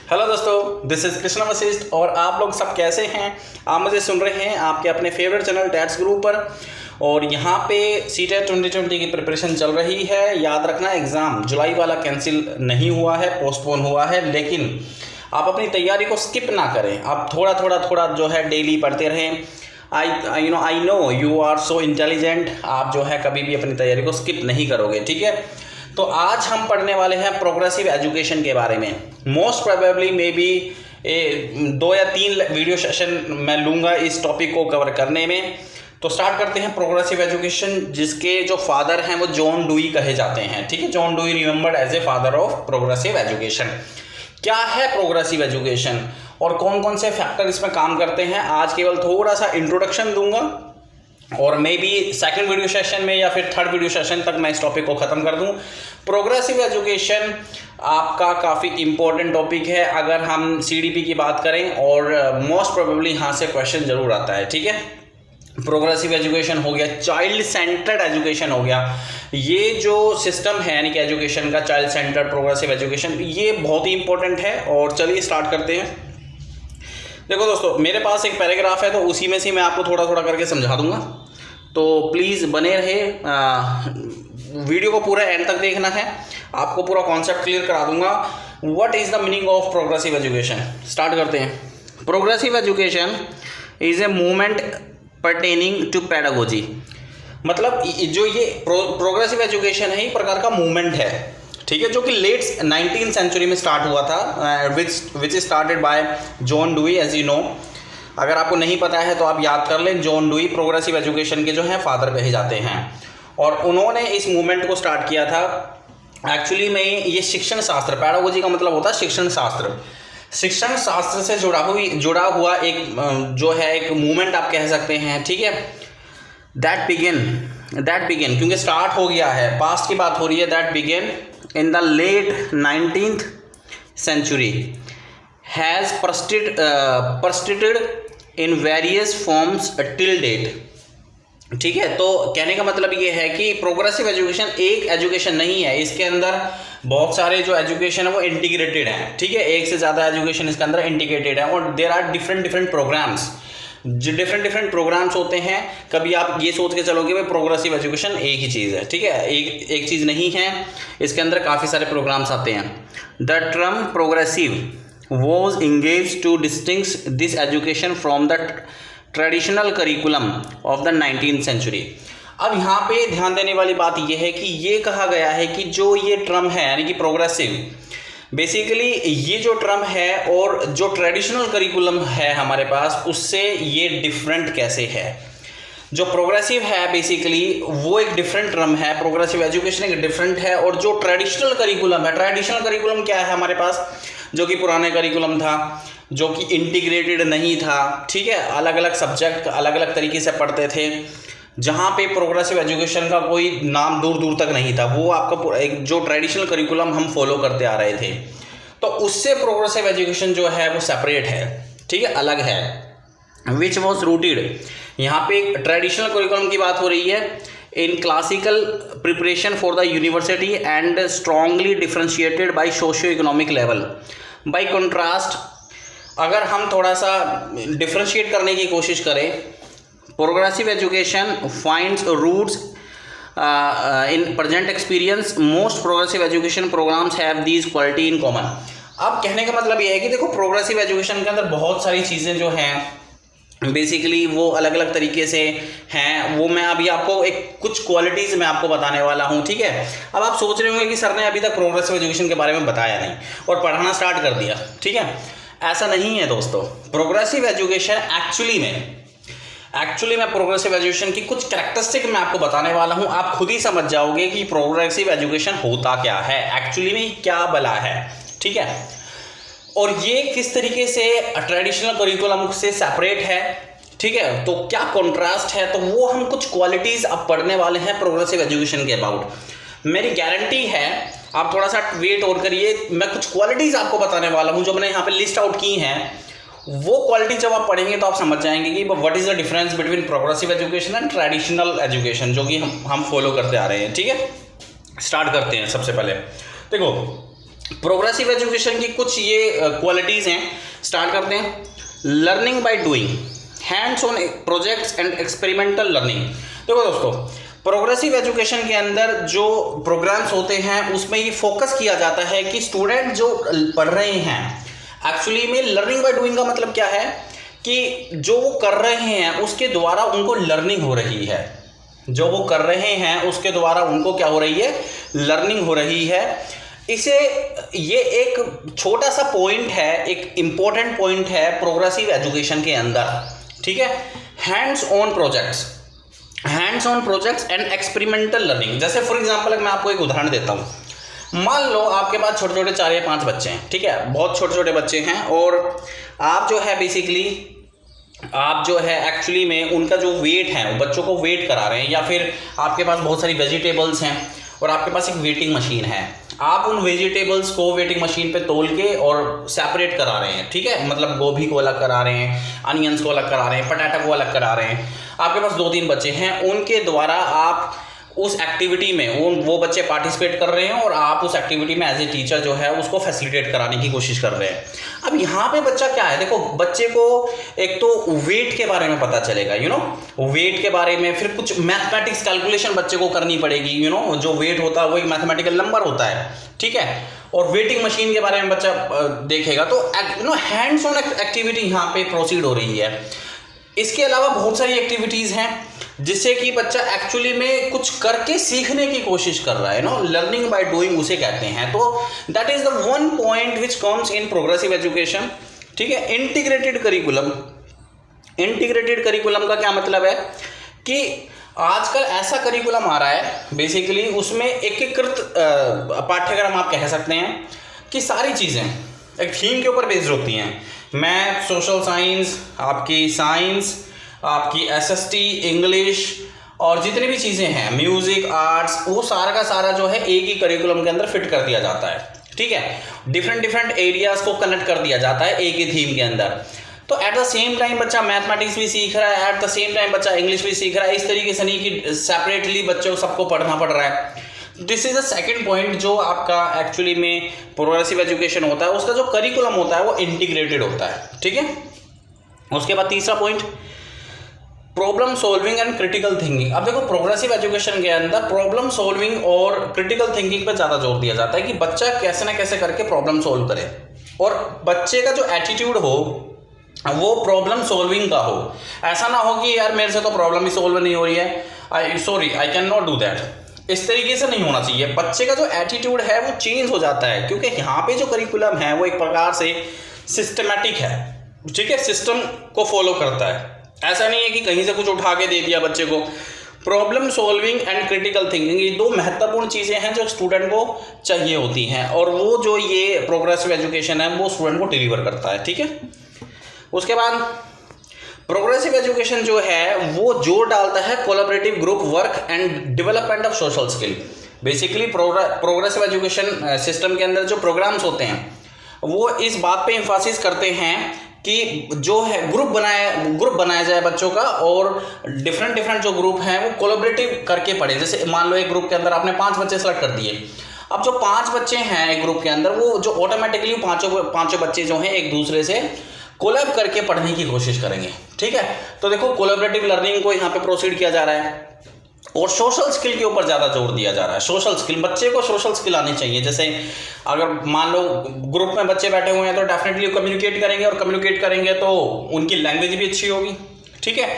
Hello दोस्तों, this is Krishna Vashishtha और आप लोग सब कैसे हैं। आप मुझे सुन रहे हैं आपके अपने फेवरेट चैनल टैट्स गुरु पर। और यहाँ पे सीटेट 2020 की प्रिपरेशन चल रही है। याद रखना, एग्ज़ाम जुलाई वाला कैंसिल नहीं हुआ है, पोस्टपोन हुआ है, लेकिन आप अपनी तैयारी को स्किप ना करें। आप थोड़ा जो है डेली पढ़ते रहें। I know you are so intelligent. आप जो है कभी भी अपनी तैयारी को स्किप नहीं करोगे, ठीक है। तो आज हम पढ़ने वाले हैं प्रोग्रेसिव एजुकेशन के बारे में। मोस्ट प्रोबेबली मे बी 2 या 3 वीडियो सेशन मैं लूँगा इस टॉपिक को कवर करने में। तो स्टार्ट करते हैं प्रोग्रेसिव एजुकेशन, जिसके जो फादर हैं वो जॉन डूई कहे जाते हैं, ठीक है। John Dewey remembered as a father of progressive education. क्या है प्रोग्रेसिव एजुकेशन और कौन कौन से फैक्टर इसमें काम करते हैं, आज केवल थोड़ा सा इंट्रोडक्शन दूंगा और may be second video session में या फिर थर्ड वीडियो सेशन तक मैं इस टॉपिक को ख़त्म कर दूं। प्रोग्रेसिव एजुकेशन आपका काफ़ी इम्पोर्टेंट टॉपिक है अगर हम सीडीपी की बात करें, और मोस्ट प्रोबेबली यहाँ से क्वेश्चन जरूर आता है, ठीक है। प्रोग्रेसिव एजुकेशन हो गया, चाइल्ड सेंटर्ड एजुकेशन हो गया। ये जो सिस्टम है यानी कि एजुकेशन का, चाइल्ड सेंटर्ड प्रोग्रेसिव एजुकेशन, ये बहुत ही इंपॉर्टेंट है। और चलिए स्टार्ट करते हैं। देखो दोस्तों, मेरे पास एक पैराग्राफ है तो उसी में से मैं आपको थोड़ा करके समझा दूंगा, तो प्लीज़ बने रहे। वीडियो को पूरा एंड तक देखना है, आपको पूरा कॉन्सेप्ट क्लियर करा दूंगा। What is the meaning of progressive education. Start करते हैं। Progressive education is a movement pertaining to pedagogy. मतलब जो ये प्रोग्रेसिव एजुकेशन है, ये प्रकार का मूवमेंट है, ठीक है, जो कि लेट 19th सेंचुरी में स्टार्ट हुआ था, which started by John Dewey, as you know. अगर आपको नहीं पता है तो आप याद कर लें, जॉन डूई प्रोग्रेसिव एजुकेशन के जो हैं फादर कहे जाते हैं। और उन्होंने इस मूवमेंट को स्टार्ट किया था। एक्चुअली में ये शिक्षण शास्त्र, पैडागोजी का मतलब होता है शिक्षण शास्त्र। शिक्षण शास्त्र से जुड़ा हुआ एक जो है एक मूवमेंट आप कह सकते हैं, ठीक है। दैट बिगिन क्योंकि स्टार्ट हो गया है, पास्ट की बात हो रही है। That begin in the late 19th century has persisted in various forms till date, ठीक है। तो कहने का मतलब ये है कि प्रोग्रेसिव एजुकेशन एक एजुकेशन नहीं है, इसके अंदर बहुत सारे जो एजुकेशन है वो इंटीग्रेटेड हैं, ठीक है। एक से ज़्यादा एजुकेशन इसके अंदर इंटीग्रेटेड है और देयर आर डिफरेंट प्रोग्राम्स। जो डिफरेंट प्रोग्राम्स होते हैं। कभी आप ये सोच के चलोगे भाई प्रोग्रेसिव एजुकेशन एक ही चीज़ है, ठीक है, एक चीज़ नहीं है, इसके अंदर काफ़ी सारे प्रोग्राम्स आते हैं। The term progressive was engage to distinguish this education from the traditional curriculum of the 19th century. अब यहाँ पे ध्यान देने वाली बात यह है कि ये कहा गया है कि जो ये टर्म है यानी कि प्रोग्रेसिव, बेसिकली ये जो टर्म है और जो ट्रेडिशनल करिकुलम है हमारे पास, उससे ये डिफरेंट कैसे है। जो प्रोग्रेसिव है बेसिकली वो एक डिफरेंट टर्म है, प्रोग्रेसिव एजुकेशन एक डिफरेंट है। और जो ट्रेडिशनल करिकुलम है, ट्रेडिशनल करिकुलम क्या है हमारे पास, जो कि पुराने करिकुलम था, जो कि इंटीग्रेटेड नहीं था, ठीक है, अलग अलग सब्जेक्ट अलग अलग तरीके से पढ़ते थे, जहाँ पे प्रोग्रेसिव एजुकेशन का कोई नाम दूर तक नहीं था। वो आपका एक जो ट्रेडिशनल करिकुलम हम फॉलो करते आ रहे थे, तो उससे प्रोग्रेसिव एजुकेशन जो है वो सेपरेट है, ठीक है, अलग है। विच वॉज रूटेड, यहाँ पे एक ट्रेडिशनल करिकुलम की बात हो रही है, in classical preparation for the university and strongly differentiated by socio economic level. By contrast, अगर हम थोड़ा सा डिफ्रेंशिएट करने की कोशिश करें, progressive education finds roots in present experience. Most progressive education programmes have these quality in common. अब कहने का मतलब ये है कि देखो, प्रोग्रेसिव एजुकेशन के अंदर बहुत सारी चीज़ें जो हैं बेसिकली वो अलग अलग तरीके से हैं। वो मैं अभी आपको कुछ क्वालिटीज़ मैं आपको बताने वाला हूँ, ठीक है। अब आप सोच रहे होंगे कि सर ने अभी तक प्रोग्रेसिव एजुकेशन के बारे में बताया नहीं और पढ़ाना स्टार्ट कर दिया, ठीक है। ऐसा नहीं है दोस्तों। प्रोग्रेसिव एजुकेशन एक्चुअली मैं प्रोग्रेसिव एजुकेशन की कुछ कैरेक्टरिस्टिक मैं आपको बताने वाला हूं। आप खुद ही समझ जाओगे कि प्रोग्रेसिव एजुकेशन होता क्या है, एक्चुअली में क्या भला है, ठीक है। और ये किस तरीके से ट्रेडिशनल करिकुलम से सेपरेट है, ठीक है, तो क्या कॉन्ट्रास्ट है, तो वो हम कुछ क्वालिटीज़ अब पढ़ने वाले हैं प्रोग्रेसिव एजुकेशन के अबाउट। मेरी गारंटी है, आप थोड़ा सा वेट और करिए, मैं कुछ क्वालिटीज़ आपको बताने वाला हूँ जो मैंने यहाँ पे लिस्ट आउट की हैं। वो क्वालिटी जब आप पढ़ेंगे तो आप समझ जाएंगे कि what is the difference between progressive education and traditional education, जो कि हम फॉलो करते आ रहे हैं, ठीक है। स्टार्ट करते हैं। सबसे पहले देखो, प्रोग्रेसिव एजुकेशन की कुछ ये क्वालिटीज़ हैं, स्टार्ट करते हैं। Learning by doing, hands on projects and experimental learning. देखो दोस्तों, प्रोग्रेसिव एजुकेशन के अंदर जो प्रोग्राम्स होते हैं उसमें ये फोकस किया जाता है कि स्टूडेंट जो पढ़ रहे हैं, एक्चुअली में लर्निंग बाय डूइंग का मतलब क्या है कि जो वो कर रहे हैं उसके द्वारा उनको लर्निंग हो रही है। जो वो कर रहे हैं उसके द्वारा उनको क्या हो रही है, लर्निंग हो रही है। इसे ये एक छोटा सा पॉइंट है, एक इम्पोर्टेंट पॉइंट है प्रोग्रेसिव एजुकेशन के अंदर, ठीक है। Hands on projects and experimental learning. जैसे फॉर एग्जांपल मैं आपको एक उदाहरण देता हूँ। मान लो आपके पास छोटे छोटे 4 या 5 बच्चे हैं, ठीक है, बहुत छोटे छोटे बच्चे हैं, और आप जो है बेसिकली आप जो है एक्चुअली में उनका जो वेट है वो बच्चों को वेट करा रहे हैं, या फिर आपके पास बहुत सारी वेजिटेबल्स हैं और आपके पास एक वेटिंग मशीन है। आप उन वेजिटेबल्स को वेटिंग मशीन पे तोल के और सेपरेट करा रहे हैं, ठीक है, मतलब गोभी को अलग करा रहे हैं, अनियंस को अलग करा रहे हैं, पटाटा को अलग करा रहे हैं। आपके पास 2-3 बच्चे हैं, उनके द्वारा आप उस एक्टिविटी में वो बच्चे पार्टिसिपेट कर रहे हैं और आप उस एक्टिविटी में एज ए टीचर जो है उसको फैसिलिटेट कराने की कोशिश कर रहे हैं। अब यहाँ पे बच्चा क्या है, देखो बच्चे को एक तो वेट के बारे में पता चलेगा, वेट के बारे में, फिर कुछ मैथमेटिक्स कैलकुलेशन बच्चे को करनी पड़ेगी, जो वेट होता है वो एक मैथमेटिकल नंबर होता है, ठीक है, और वेटिंग मशीन के बारे में बच्चा देखेगा। तो हैंड्स ऑन एक्टिविटी यहाँ पे प्रोसीड हो रही है। इसके अलावा बहुत सारी एक्टिविटीज़ हैं जिससे कि बच्चा एक्चुअली में कुछ करके सीखने की कोशिश कर रहा है, लर्निंग बाय डूइंग उसे कहते हैं। तो that is the one point which comes in progressive education, ठीक है। इंटीग्रेटेड करिकुलम का क्या मतलब है कि आजकल ऐसा करिकुलम आ रहा है बेसिकली, उसमें एकीकृत पाठ्यक्रम आप कह सकते हैं कि सारी चीज़ें एक थीम के ऊपर बेस्ड होती हैं। मैथ, सोशल साइंस, आपकी साइंस, आपकी एसएसटी, इंग्लिश और जितनी भी चीज़ें हैं, म्यूज़िक, आर्ट्स, वो सारा का सारा जो है एक ही करिकुलम के अंदर फिट कर दिया जाता है, ठीक है। डिफरेंट एरियाज़ को कनेक्ट कर दिया जाता है एक ही थीम के अंदर। तो एट द सेम टाइम बच्चा मैथमेटिक्स भी सीख रहा है, एट द सेम टाइम बच्चा इंग्लिश भी सीख रहा है। इस तरीके से नहीं कि सेपरेटली बच्चों को सबको पढ़ना पड़ रहा है। This is the second point जो आपका एक्चुअली में प्रोग्रेसिव एजुकेशन होता है, उसका जो करिकुलम होता है वो इंटीग्रेटेड होता है, ठीक है। उसके बाद तीसरा point, problem solving and critical thinking. अब देखो प्रोग्रेसिव एजुकेशन के अंदर प्रॉब्लम सॉल्विंग और क्रिटिकल थिंकिंग पर ज़्यादा जोर दिया जाता है कि बच्चा कैसे ना कैसे करके प्रॉब्लम सॉल्व करे, और बच्चे का जो एटीट्यूड हो वो प्रॉब्लम सॉल्विंग का हो। ऐसा ना हो कि यार मेरे से तो प्रॉब्लम ही सॉल्व नहीं हो रही है, I can not do that. इस तरीके से नहीं होना चाहिए। बच्चे का जो एटीट्यूड है वो चेंज हो जाता है, क्योंकि यहाँ पे जो करिकुलम है वो एक प्रकार से सिस्टमैटिक है, ठीक है, सिस्टम को फॉलो करता है। ऐसा नहीं है कि कहीं से कुछ उठा के दे दिया बच्चे को। Problem solving and critical thinking, ये 2 महत्वपूर्ण चीज़ें हैं जो स्टूडेंट को चाहिए होती हैं, और वो जो ये प्रोग्रेसिव एजुकेशन है वो स्टूडेंट को डिलीवर करता है, ठीक है। उसके बाद प्रोग्रेसिव एजुकेशन जो है वो जोर डालता है collaborative group work and development of social skill. Basically progressive education system के अंदर जो प्रोग्राम्स होते हैं वो इस बात पे एम्फासिस करते हैं कि जो है ग्रुप बनाया जाए बच्चों का, और डिफरेंट जो ग्रुप हैं वो कोलैबोरेटिव करके पढ़े। जैसे मान लो एक ग्रुप के अंदर आपने 5 बच्चे सेलेक्ट कर दिए, अब जो 5 बच्चे हैं एक ग्रुप के अंदर, वो जो ऑटोमेटिकली पाँचों बच्चे जो हैं एक दूसरे से कोलैब करके पढ़ने की कोशिश करेंगे, ठीक है। तो देखो कोलैबोरेटिव लर्निंग को यहाँ पे प्रोसीड किया जा रहा है, और सोशल स्किल के ऊपर ज़्यादा जोर दिया जा रहा है। सोशल स्किल, बच्चे को सोशल स्किल आनी चाहिए। जैसे अगर मान लो ग्रुप में बच्चे बैठे हुए हैं तो डेफिनेटली कम्युनिकेट करेंगे, और कम्युनिकेट करेंगे तो उनकी लैंग्वेज भी अच्छी होगी, ठीक है।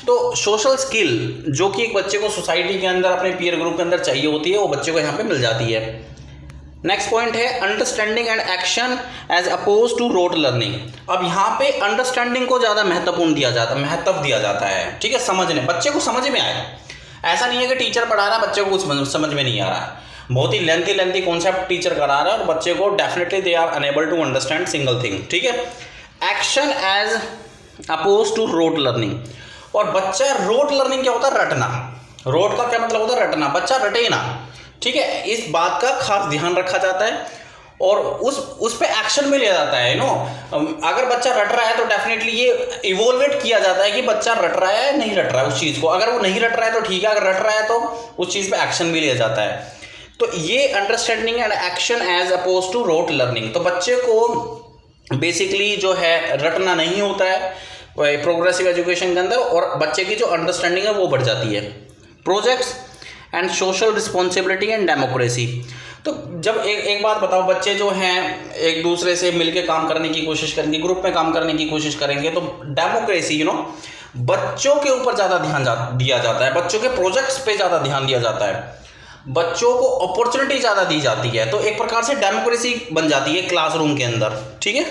तो सोशल स्किल जो कि एक बच्चे को सोसाइटी के अंदर अपने पीयर ग्रुप के अंदर चाहिए होती है, वो बच्चे को यहाँ पे मिल जाती है। नेक्स्ट पॉइंट है understanding and action as oppose to rote learning. अब यहाँ पे अंडरस्टैंडिंग को ज़्यादा महत्व दिया जाता है, ठीक है, समझने, बच्चे को समझ में आए। ऐसा नहीं है कि टीचर पढ़ा रहा है बच्चे को कुछ समझ में नहीं आ रहा है, बहुत ही लेंथी कॉन्सेप्ट टीचर करा रहा है और बच्चे को definitely they are unable to understand single thing, ठीक है। Action as oppose to rote learning. और बच्चा रोट लर्निंग क्या होता है, रटना। रोट का क्या मतलब होता है, रटना, बच्चा रटे ना, ठीक है, इस बात का खास ध्यान रखा जाता है और उस पे एक्शन भी लिया जाता है। अगर बच्चा रट रहा है तो डेफिनेटली ये इवोल्वेट किया जाता है कि बच्चा रट रहा है नहीं रट रहा है उस चीज़ को। अगर वो नहीं रट रहा है तो ठीक है, अगर रट रहा है तो उस चीज़ पे एक्शन भी लिया जाता है। तो ये understanding and action as oppose to rote learning. तो बच्चे को बेसिकली जो है रटना नहीं होता है प्रोग्रेसिव एजुकेशन के अंदर, और बच्चे की जो अंडरस्टैंडिंग है वो बढ़ जाती है। Projects and social responsibility and democracy. तो जब एक बात बताओ, बच्चे जो हैं एक दूसरे से मिलकर काम करने की कोशिश करेंगे, ग्रुप में काम करने की कोशिश करेंगे, तो डेमोक्रेसी बच्चों के ऊपर ज़्यादा ध्यान दिया जाता है, बच्चों के प्रोजेक्ट्स पे ज़्यादा ध्यान दिया जाता है, बच्चों को अपॉर्चुनिटी ज़्यादा दी जाती है। तो एक प्रकार से डेमोक्रेसी बन जाती है क्लासरूम के अंदर। ठीक है।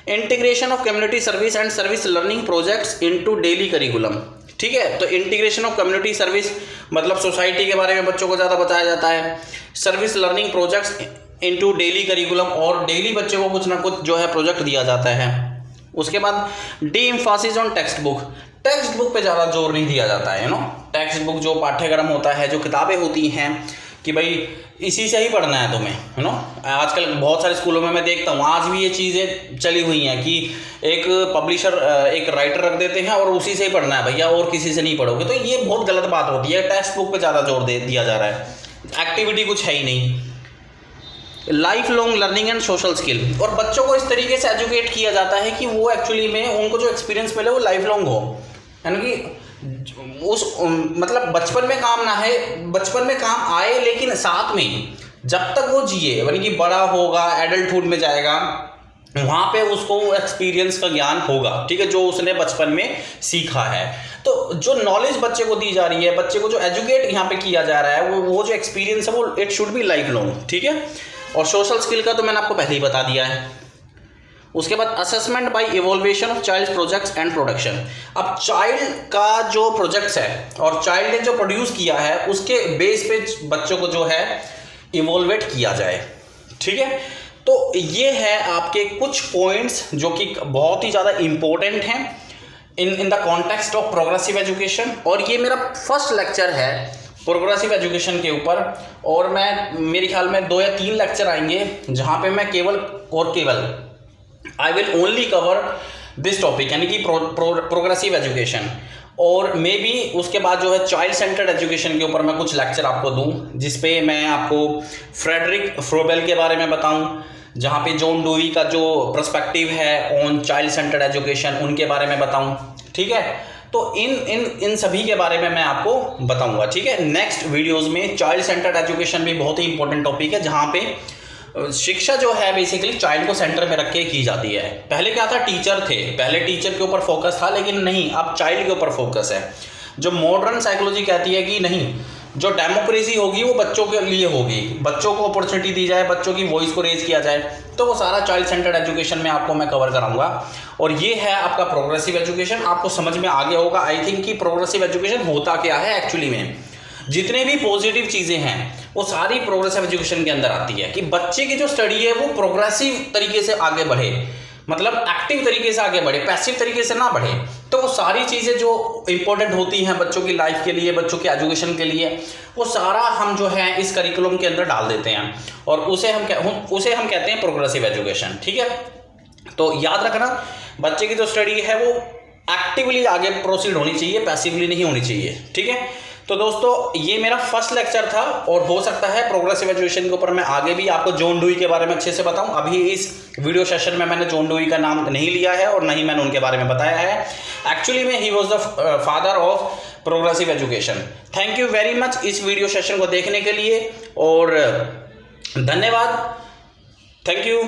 Integration of community service and service learning projects into daily curriculum. ठीक है। तो इंटीग्रेशन ऑफ कम्युनिटी सर्विस मतलब सोसाइटी के बारे में बच्चों को ज़्यादा बताया जाता है, service learning projects into daily curriculum, और डेली बच्चे को कुछ ना कुछ जो है प्रोजेक्ट दिया जाता है। उसके बाद D Mphasis on text book. Text book पे ज़्यादा जोर नहीं दिया जाता है। टेक्स्ट बुक जो पाठ्यक्रम होता है, जो किताबें होती हैं कि भाई इसी से ही पढ़ना है तुम्हें। आजकल बहुत सारे स्कूलों में मैं देखता हूँ आज भी ये चीज़ें चली हुई हैं कि एक पब्लिशर एक राइटर रख देते हैं और उसी से ही पढ़ना है भैया, और किसी से नहीं पढ़ोगे। तो ये बहुत गलत बात होती है। टेक्स्ट बुक पे ज़्यादा जोर दिया जा रहा है, एक्टिविटी कुछ है ही नहीं। Life long learning and social skill, और बच्चों को इस तरीके से एजुकेट किया जाता है कि वो एक्चुअली में उनको जो एक्सपीरियंस मिले वो लाइफ लॉन्ग हो, यानी कि उस मतलब बचपन में काम ना है, बचपन में काम आए, लेकिन साथ में जब तक वो जिए, यानी कि बड़ा होगा, एडल्टहुड में जाएगा, वहाँ पे उसको एक्सपीरियंस का ज्ञान होगा। ठीक है, जो उसने बचपन में सीखा है। तो जो नॉलेज बच्चे को दी जा रही है, बच्चे को जो एजुकेट यहाँ पे किया जा रहा है, वो जो एक्सपीरियंस है वो it should be life long. ठीक है। और सोशल स्किल का तो मैंने आपको पहले ही बता दिया है। उसके बाद assessment bye evolution of child projects and production. अब चाइल्ड का जो प्रोजेक्ट्स है और चाइल्ड ने जो प्रोड्यूस किया है उसके बेस पे बच्चों को जो है इवोल्वेट किया जाए। ठीक है। तो ये है आपके कुछ पॉइंट्स जो कि बहुत ही ज़्यादा इम्पोर्टेंट हैं in the context of progressive education. और ये मेरा फर्स्ट लेक्चर है प्रोग्रेसिव एजुकेशन के ऊपर, और मेरे ख्याल में 2 या 3 लेक्चर आएंगे जहाँ पे मैं केवल I will only cover this topic, यानी कि प्रोग्रेसिव एजुकेशन। और मे बी उसके बाद जो है चाइल्ड सेंटर्ड एजुकेशन के ऊपर मैं कुछ लेक्चर आपको दूं, जिसपे मैं आपको फ्रेडरिक फ्रोबेल के बारे में बताऊं, जहाँ पे जॉन डूई का जो पर्सपेक्टिव है ऑन चाइल्ड सेंटर्ड एजुकेशन उनके बारे में बताऊं। ठीक है। तो इन सभी के बारे में मैं आपको बताऊंगा। ठीक है। नेक्स्ट वीडियोज़ में चाइल्ड सेंटर्ड एजुकेशन भी बहुत ही इंपॉर्टेंट टॉपिक है, जहाँ पे शिक्षा जो है बेसिकली चाइल्ड को सेंटर में रख के की जाती है। पहले क्या था, टीचर थे, पहले टीचर के ऊपर फोकस था, लेकिन नहीं, अब चाइल्ड के ऊपर फोकस है। जो मॉडर्न साइकोलॉजी कहती है कि नहीं, जो डेमोक्रेसी होगी वो बच्चों के लिए होगी, बच्चों को अपॉर्चुनिटी दी जाए, बच्चों की वॉइस को रेज किया जाए, तो वो सारा चाइल्ड सेंटर्ड एजुकेशन में आपको मैं कवर कराऊंगा। और ये है आपका प्रोग्रेसिव एजुकेशन। आपको समझ में आ गया होगा आई थिंक कि प्रोग्रेसिव एजुकेशन होता क्या है एक्चुअली में। जितने भी पॉजिटिव चीज़ें हैं वो सारी प्रोग्रेसिव एजुकेशन के अंदर आती है कि बच्चे की जो स्टडी है वो प्रोग्रेसिव तरीके से आगे बढ़े, मतलब एक्टिव तरीके से आगे बढ़े, पैसिव तरीके से ना बढ़े। तो वो सारी चीज़ें जो इंपॉर्टेंट होती हैं बच्चों की लाइफ के लिए, बच्चों के एजुकेशन के लिए, वो सारा हम जो है इस करिकुलम के अंदर डाल देते हैं, और उसे हम कहते हैं प्रोग्रेसिव एजुकेशन। ठीक है। तो याद रखना, बच्चे की जो स्टडी है वो एक्टिवली आगे प्रोसीड होनी चाहिए, पैसिवली नहीं होनी चाहिए। ठीक है। तो दोस्तों ये मेरा फर्स्ट लेक्चर था, और हो सकता है प्रोग्रेसिव एजुकेशन के ऊपर मैं आगे भी आपको जॉन डूई के बारे में अच्छे से बताऊं। अभी इस वीडियो सेशन में मैंने जॉन डूई का नाम नहीं लिया है और नहीं मैंने उनके बारे में बताया है। एक्चुअली में he was the father of progressive education. Thank you very much इस वीडियो सेशन को देखने के लिए, और धन्यवाद। Thank you.